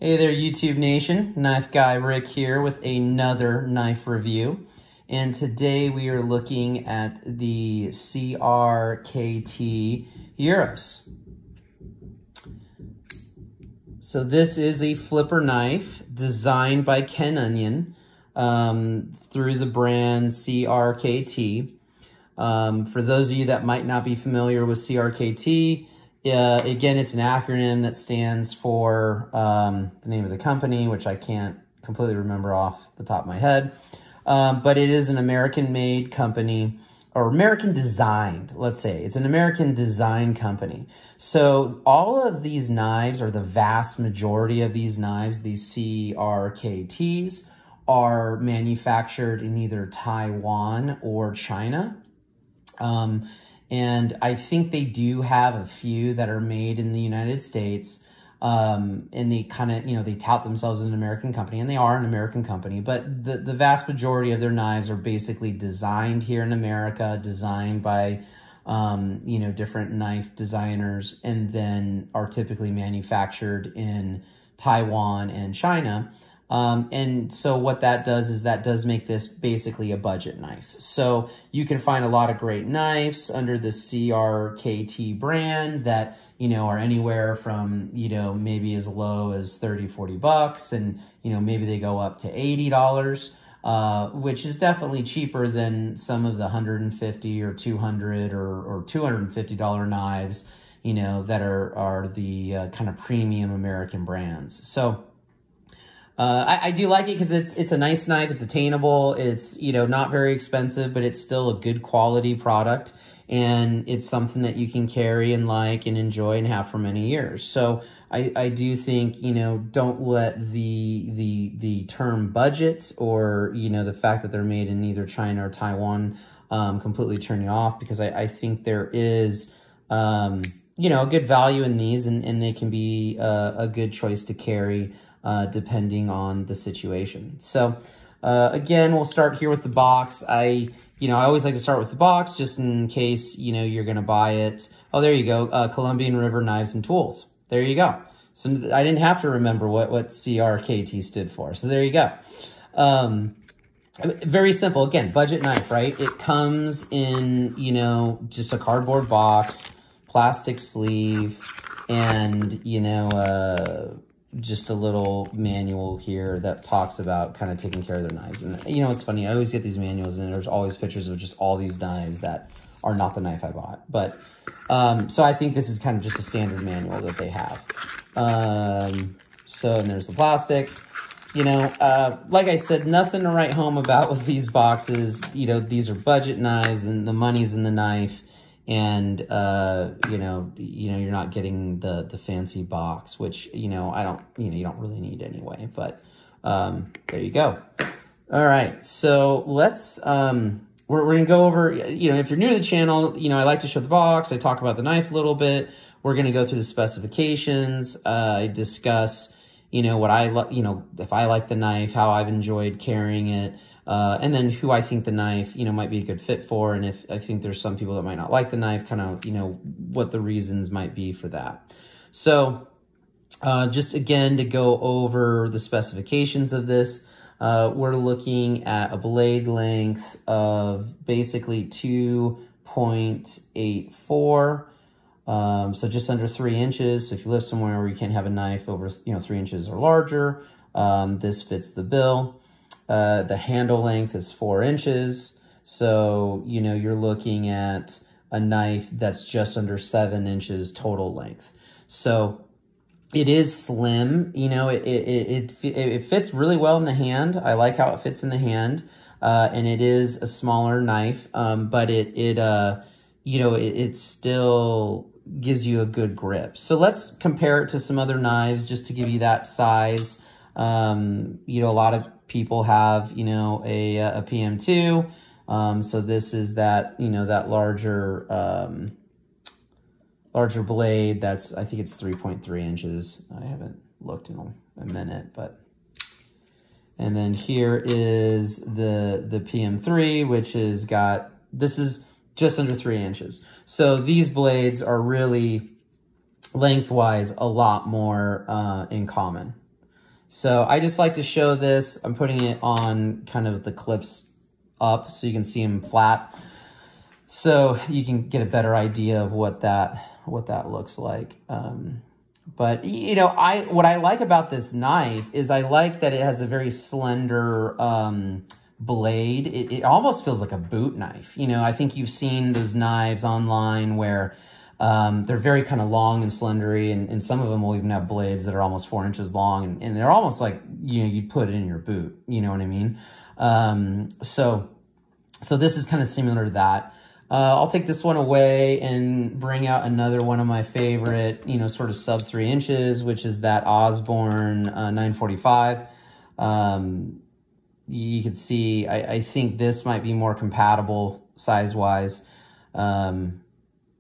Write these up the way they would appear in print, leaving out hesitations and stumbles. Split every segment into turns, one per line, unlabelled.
Hey there, YouTube Nation. Knife Guy Rick here with another knife review. And today we are looking at the CRKT Eros. So this is a flipper knife designed by Ken Onion through the brand CRKT. For those of you that might not be familiar with CRKT, again, it's an acronym that stands for the name of the company, which I can't completely remember off the top of my head. But it is an American-made company, or American-designed, let's say. It's an American-design company. So all of these knives, or the vast majority of these knives, these CRKTs, are manufactured in either Taiwan or China. And I think they do have a few that are made in the United States. And they kind of, they tout themselves as an American company, and they are an American company, but the vast majority of their knives are basically designed here in America, designed by, different knife designers, and then are typically manufactured in Taiwan and China. And so what that does is that does make this basically a budget knife. So you can find a lot of great knives under the CRKT brand that, are anywhere from, maybe as low as 30, 40 bucks. And, maybe they go up to $80, which is definitely cheaper than some of the $150 or $200 or $250 knives, that are the kind of premium American brands. So, I do like it because it's a nice knife. It's attainable. It's, not very expensive, but it's still a good quality product. And it's something that you can carry and like and enjoy and have for many years. So I do think, don't let the term budget or, the fact that they're made in either China or Taiwan completely turn you off, because I think there is, a good value in these, and they can be a good choice to carry depending on the situation. So, again, we'll start here with the box. I always like to start with the box just in case, you're going to buy it. Oh, there you go. Colombian River Knives and Tools. There you go. So I didn't have to remember what CRKT stood for. So there you go. Very simple. Again, budget knife, right? It comes in, just a cardboard box, plastic sleeve, and, just a little manual here that talks about kind of taking care of their knives. And it's funny, I always get these manuals and there's always pictures of just all these knives that are not the knife I bought. But so I think this is kind of just a standard manual that they have. And there's the plastic. Like I said, nothing to write home about with these boxes. These are budget knives, and the money's in the knife. And, you're not getting the fancy box, which, you don't really need anyway, but, there you go. All right. So let's, we're going to go over, if you're new to the channel, I like to show the box. I talk about the knife a little bit. We're going to go through the specifications. I discuss, what I like, if I like the knife, how I've enjoyed carrying it. And then who I think the knife, might be a good fit for. And if I think there's some people that might not like the knife, kind of, what the reasons might be for that. So, just again, to go over the specifications of this, we're looking at a blade length of basically 2.84. So just under 3 inches. So if you live somewhere where you can't have a knife over, 3 inches or larger, this fits the bill. The handle length is 4 inches. So, you're looking at a knife that's just under 7 inches total length. So it is slim, it fits really well in the hand. I like how it fits in the hand. And it is a smaller knife, but it still gives you a good grip. So let's compare it to some other knives just to give you that size. A lot of people have, a PM2. So this is that, that larger blade. I think it's 3.3 inches. I haven't looked in a minute, and then here is the PM3, which this is just under 3 inches. So these blades are really lengthwise a lot more in common. So I just like to show this. I'm putting it on kind of the clips up so you can see them flat. So you can get a better idea of what that looks like. But you know, what I like about this knife is I like that it has a very slender blade. It almost feels like a boot knife. You know, I think you've seen those knives online where they're very kind of long and slendery, and some of them will even have blades that are almost 4 inches long, and they're almost like, you know, you'd put it in your boot. You know what I mean? So this is kind of similar to that. I'll take this one away and bring out another one of my favorite, you know, sort of sub 3 inches, which is that Osborne 945. You can see, I think this might be more compatible size-wise.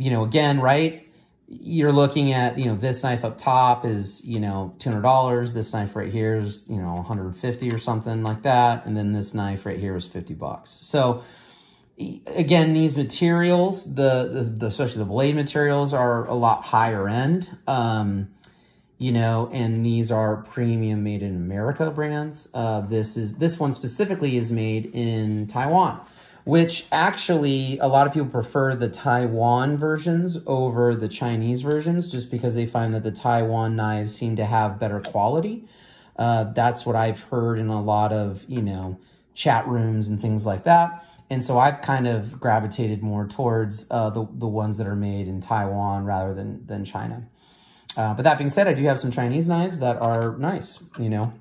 You know, again, right, you're looking at, you know, this knife up top is, you know, $200. This knife right here is, you know, 150 or something like that. And then this knife right here is $50. So, again, these materials, especially the blade materials, are a lot higher end, you know, and these are premium made in America brands. This one specifically is made in Taiwan, which actually a lot of people prefer the Taiwan versions over the Chinese versions just because they find that the Taiwan knives seem to have better quality. That's what I've heard in a lot of, you know, chat rooms and things like that. And so I've kind of gravitated more towards the ones that are made in Taiwan rather than China. But that being said, I do have some Chinese knives that are nice, you know.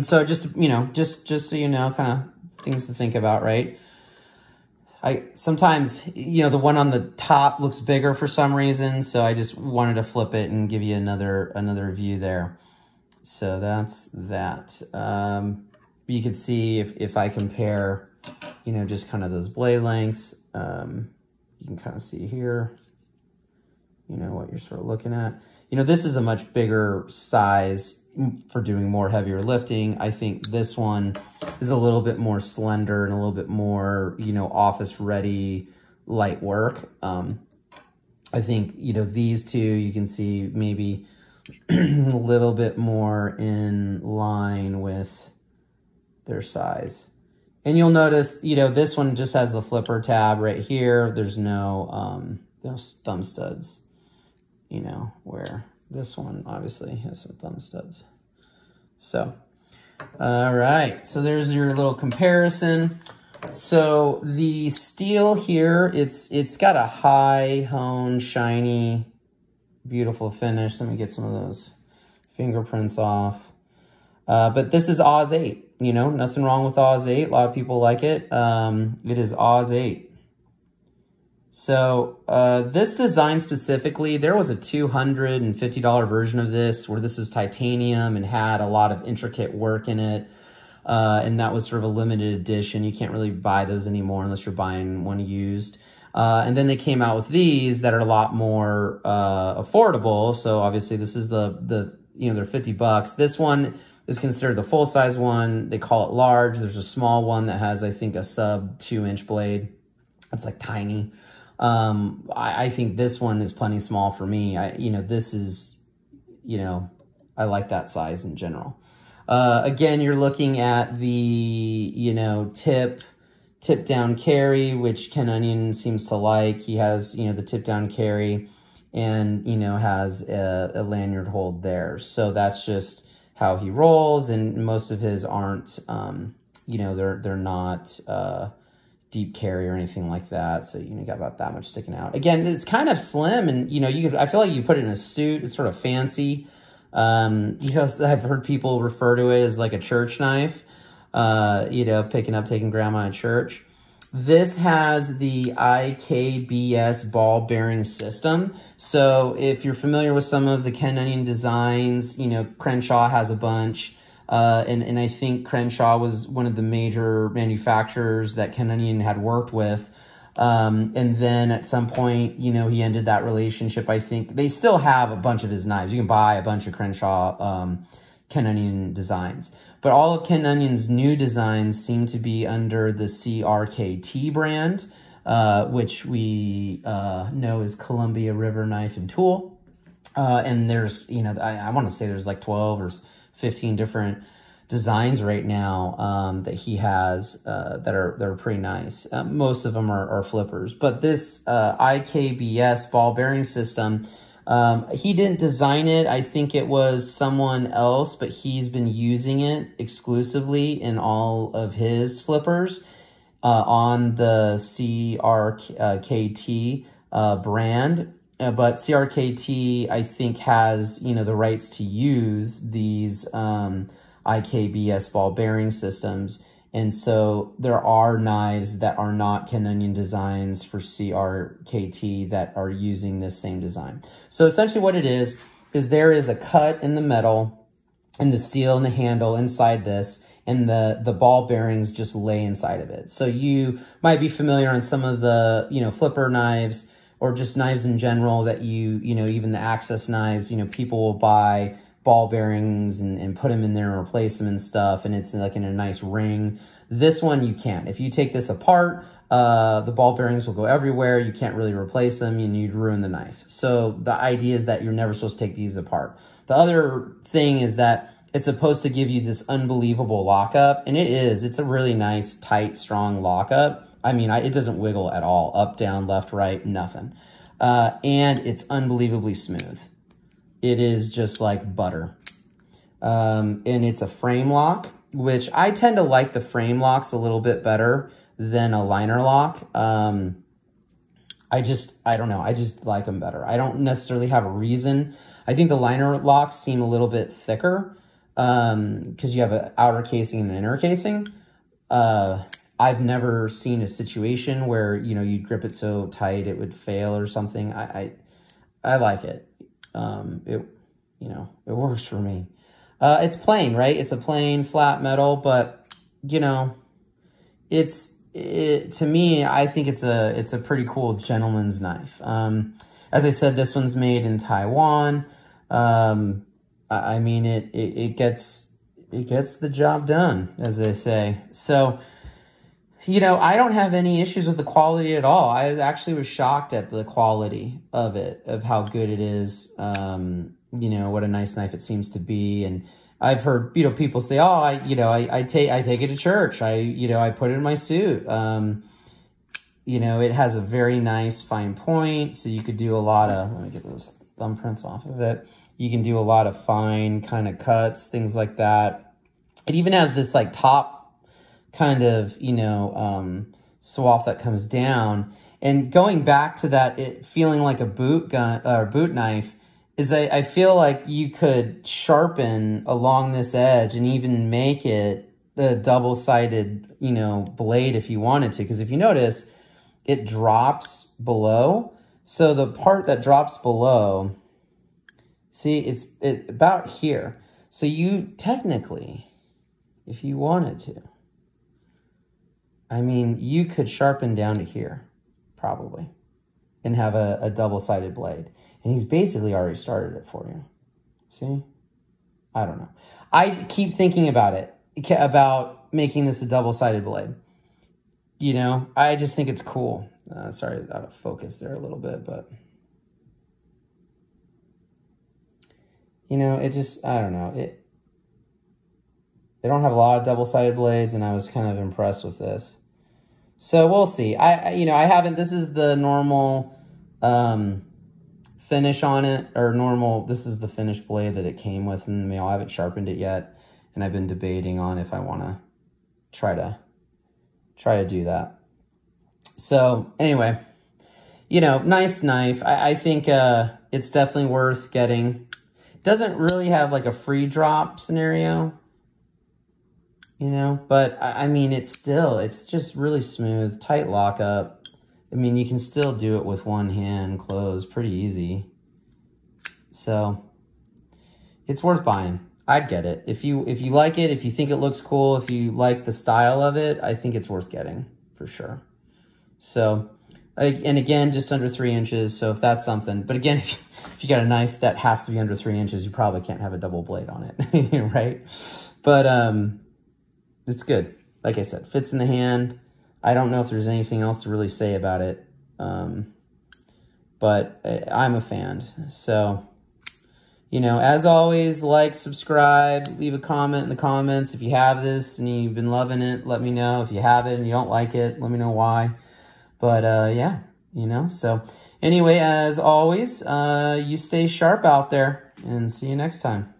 So just, you know, just so you know, kind of things to think about, right? Sometimes, you know, the one on the top looks bigger for some reason, so I just wanted to flip it and give you another view there. So that's that. You can see if I compare, you know, just kind of those blade lengths, you can kind of see here, you know, what you're sort of looking at. You know, this is a much bigger size for doing more heavier lifting. I think this one is a little bit more slender and a little bit more, you know, office ready, light work. I think, you know, these two, you can see maybe a little bit more in line with their size. And you'll notice, you know, this one just has the flipper tab right here. There's no thumb studs, you know, where this one obviously has some thumb studs. So, all right, so there's your little comparison. So the steel here, it's got a high honed, shiny, beautiful finish. Let me get some of those fingerprints off. But this is Oz 8. You know, nothing wrong with Oz 8. A lot of people like it. It is Oz 8. So this design specifically, there was a $250 version of this where this was titanium and had a lot of intricate work in it. And that was sort of a limited edition. You can't really buy those anymore unless you're buying one used. And then they came out with these that are a lot more affordable. So obviously this is the you know, they're $50. This one is considered the full-size one. They call it large. There's a small one that has, I think, a sub 2-inch blade. It's like tiny. I think this one is plenty small for me. You know, this is, you know, I like that size in general. Again, you're looking at the, you know, tip down carry, which Ken Onion seems to like. He has, you know, the tip down carry and, you know, has a lanyard hold there. So that's just how he rolls, and most of his aren't, you know, they're not deep carry or anything like that. So, you know, you got about that much sticking out. Again, it's kind of slim, and, you know, I feel like you put it in a suit. It's sort of fancy. You know, I've heard people refer to it as like a church knife, you know, taking grandma to church. This has the IKBS ball bearing system. So if you're familiar with some of the Ken Onion designs, you know, Crenshaw has a bunch. And I think Crenshaw was one of the major manufacturers that Ken Onion had worked with. And then at some point, you know, he ended that relationship. I think they still have a bunch of his knives. You can buy a bunch of Crenshaw Ken Onion designs. But all of Ken Onion's new designs seem to be under the CRKT brand, which we know is Columbia River Knife and Tool. And there's, you know, I want to say there's like 12 or 15 different designs right now that he has that are pretty nice. Most of them are flippers. But this IKBS ball bearing system, he didn't design it. I think it was someone else, but he's been using it exclusively in all of his flippers on the CRKT brand. But CRKT, I think, has, you know, the rights to use these IKBS ball bearing systems. And so there are knives that are not Ken Onion designs for CRKT that are using this same design. So essentially what it is there is a cut in the metal and the steel and the handle inside this, and the ball bearings just lay inside of it. So you might be familiar on some of the, you know, flipper knives, or just knives in general that you know, even the access knives, you know, people will buy ball bearings and put them in there and replace them and stuff, and it's like in a nice ring. This one you can't. If you take this apart, the ball bearings will go everywhere. You can't really replace them, and you'd ruin the knife. So the idea is that you're never supposed to take these apart. The other thing is that it's supposed to give you this unbelievable lockup, and it's a really nice, tight, strong lockup. I mean, it doesn't wiggle at all. Up, down, left, right, nothing. And it's unbelievably smooth. It is just like butter. And it's a frame lock, which I tend to like the frame locks a little bit better than a liner lock. I don't know. I just like them better. I don't necessarily have a reason. I think the liner locks seem a little bit thicker because you have an outer casing and an inner casing. I've never seen a situation where, you know, you'd grip it so tight it would fail or something. I like it. You know, it works for me. It's plain, right? It's a plain flat metal, but, you know, to me, I think it's a pretty cool gentleman's knife. As I said, this one's made in Taiwan. I mean, it gets the job done, as they say. So, you know, I don't have any issues with the quality at all. I was shocked at the quality of it, of how good it is. You know, what a nice knife it seems to be. And I've heard, you know, people say, oh, I take it to church. I put it in my suit. You know, it has a very nice fine point. So you could do a lot of, let me get those thumbprints off of it. You can do a lot of fine kind of cuts, things like that. It even has this like top kind of, you know, swath that comes down. And going back to that, it feeling like a boot gun or boot knife is I feel like you could sharpen along this edge and even make it a double-sided, you know, blade if you wanted to. Because if you notice, it drops below. So the part that drops below, see, it's about here. So you technically, if you wanted to, I mean, you could sharpen down to here, probably, and have a double-sided blade. And he's basically already started it for you. See? I don't know. I keep thinking about it, about making this a double-sided blade. You know, I just think it's cool. Sorry, out of focus there a little bit, but... You know, it just, I don't know. They don't have a lot of double-sided blades, and I was kind of impressed with this. So we'll see. This is the normal finish on it, or this is the finished blade that it came with in the mail. I haven't sharpened it yet, and I've been debating on if I want to try to do that. So anyway, you know, nice knife. I think it's definitely worth getting. It doesn't really have like a free drop scenario, you know, but I mean, it's just really smooth, tight lockup. I mean, you can still do it with one hand closed, pretty easy. So it's worth buying. I'd get it. If you like it, if you think it looks cool, if you like the style of it, I think it's worth getting for sure. So, and again, just under 3 inches. So if that's something, but again, if you got a knife that has to be under 3 inches, you probably can't have a double blade on it, right? But it's good. Like I said, fits in the hand. I don't know if there's anything else to really say about it, but I'm a fan. So you know, as always, like, subscribe, leave a comment in the comments. If you have this and you've been loving it, let me know. If you have it and you don't like it, let me know why. But yeah, you know, so anyway, as always, you stay sharp out there, and see you next time.